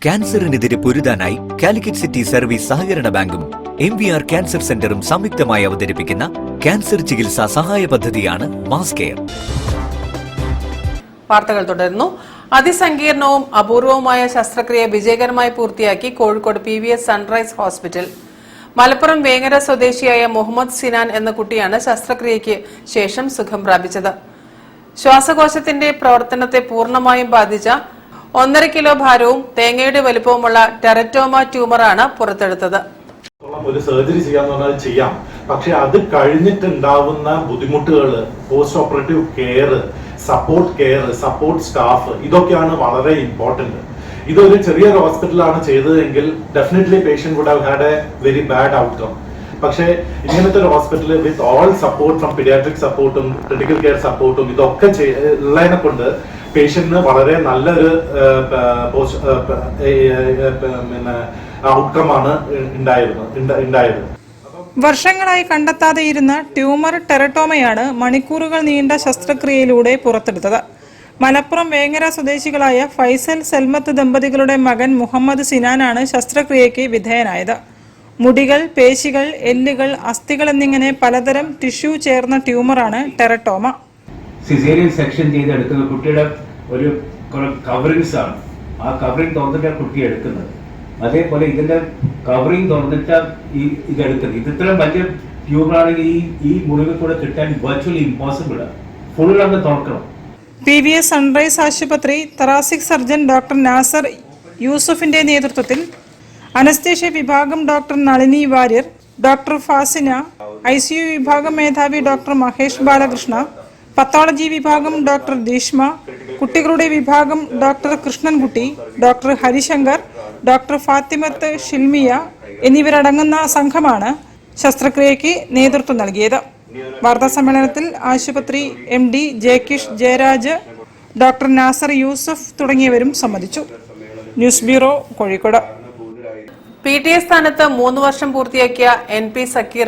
ക്യാൻസറിനെതിരെ പൊരുതാനായി Calicut city service സഹകരണ ബാങ്കും MVR cancer സെന്ററും സംയുക്തമായി അവതരിപ്പിക്കുന്ന ക്യാൻസർ ചികിത്സാ സഹായ പദ്ധതിയാണ് മാസ് കെയർ. വാർത്തകൾ തുടരുന്നു. അതിസങ്കീർണവും അപൂർവവുമായ ശസ്ത്രക്രിയ വിജയകരമായി പൂർത്തിയാക്കി Kozhikode PVS sunrise hospital. Malappuram Vengara സ്വദേശിയായ മുഹമ്മദ് സിനാൻ എന്ന കുട്ടിയാണ് ശസ്ത്രക്രിയയ്ക്ക് ശേഷം സുഖം പ്രാപിച്ചത്. ശ്വാസകോശത്തിന്റെ പ്രവർത്തനത്തെ പൂർണ്ണമായും ബാധിച്ച 1.5 കിലോ ഭാരവും തേങ്ങയുടെ വലുപ്പവുമുള്ള ടെററ്റോമ ട്യൂമറാണ് പുറത്തെടുത്തത്. ഒരു സർജറി ചെയ്യാം, പക്ഷെ അത് കഴിഞ്ഞിട്ടുണ്ടാവുന്ന ബുദ്ധിമുട്ടുകൾ, post operative care, support staff, ഇതൊക്കെയാണ് വളരെ ഇമ്പോർട്ടന്റ്. ഇതൊരു ചെറിയൊരു ഹോസ്പിറ്റലാണ് ചെയ്തതെങ്കിൽ definitely patient would have had a very bad outcome. പക്ഷേ ഇങ്ങനത്തെ ഒരു hospital with all support from pediatric സപ്പോർട്ടും ക്രിട്ടിക്കൽ കെയർ സപ്പോർട്ടും ഇതൊക്കെ ഉള്ളതിനെ കൊണ്ട് പേഷ്യന്റിന് വളരെ നല്ലൊരു ഔട്ട്കമാണ് ഉണ്ടായത്. വർഷങ്ങളായി കണ്ടെത്താതെയിരുന്ന ട്യൂമർ ടെറട്ടോമയാണ് മണിക്കൂറുകൾ നീണ്ട ശസ്ത്രക്രിയയിലൂടെ പുറത്തെടുത്തത്. മലപ്പുറം വേങ്ങര സ്വദേശികളായ ഫൈസൽ സൽമത്ത് ദമ്പതികളുടെ മകൻ മുഹമ്മദ് സിനാനാണ് ശസ്ത്രക്രിയയ്ക്ക് വിധേയനായത്. മുടികൾ, പേശികൾ, എല്ലുകൾ, അസ്ഥികൾ എന്നിങ്ങനെ പലതരം ടിഷ്യൂ ചേർന്ന ട്യൂമറാണ് ടെറട്ടോമ. സിസേറിയൻ സെക്ഷൻ ചെയ്തെടുക്കുന്ന കുട്ടിയുടെ ഒരു കവറിങ്സ് ആണ്. ആ കവറിങ് തുറന്നിട്ട് കുട്ടി എടുക്കുന്നത്. അതേപോലെ ഇതിന്റെ കവറിങ് തുറന്നിട്ട് ഇതെടുക്കുന്നത്. ഇത് ഇത്രയും വലിയ ട്യൂമറാണെങ്കിൽ ഈ മുറിവ് കൂടെ കിട്ടാൻ വെർച്വലി ഇമ്പോസിബിൾ ആണ്. ഫുൾ അങ്ങ് തുറക്കണം. PVS സൺറൈസ് ആശുപത്രി തറാസിക് സർജൻ ഡോക്ടർ നാസർ യൂസഫിന്റെ നേതൃത്വത്തിൽ അനസ്തേഷ്യ വിഭാഗം doctor Nalini Warrier, doctor Fasina, ICU വിഭാഗം മേധാവി ഡോക്ടർ മഹേഷ് ബാലകൃഷ്ണ, പത്തോളജി വിഭാഗം ഡോക്ടർ ദീഷ്മ, കുട്ടികളുടെ വിഭാഗം doctor Krishnankutty, doctor Harishankar, doctor Fathimath Shilmiya എന്നിവരടങ്ങുന്ന സംഘമാണ് ശസ്ത്രക്രിയയ്ക്ക് നേതൃത്വം നൽകിയത്. വാർത്താ സമ്മേളനത്തിൽ ആശുപത്രി MD ജയകിഷ് ജയരാജ്, ഡോക്ടർ നാസർ യൂസഫ് തുടങ്ങിയവരും സംബന്ധിച്ചു. News bureau, Kozhikode. PTA സ്ഥാനത്ത് 3 വർഷം പൂർത്തിയാക്കിയ NP സക്കീർ